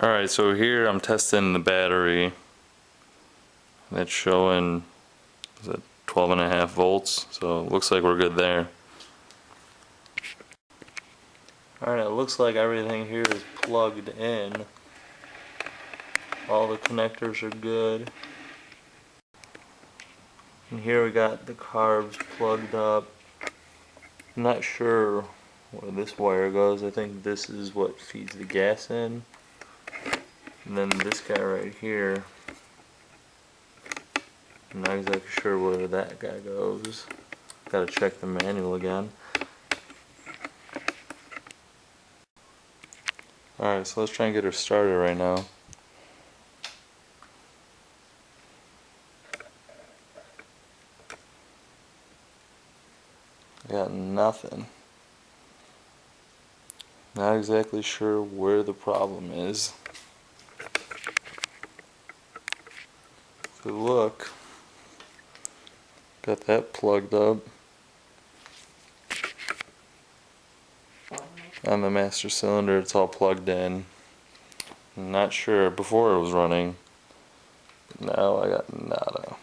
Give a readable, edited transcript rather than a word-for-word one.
Alright, so here I'm testing the battery. That's showing, is it 12.5 volts? So it looks like we're good there. Alright, it looks like everything here is plugged in. All the connectors are good. And here we got the carbs plugged up. I'm not sure where this wire goes. I think this is what feeds the gas in. And then this guy right here, I'm not exactly sure where that guy goes. Gotta check the manual again. Alright, so let's try and get her started right now. Got nothing. Not exactly sure where the problem is. Good look. Got that plugged up. On the master cylinder, it's all plugged in. I'm not sure before it was running. Now I got nada.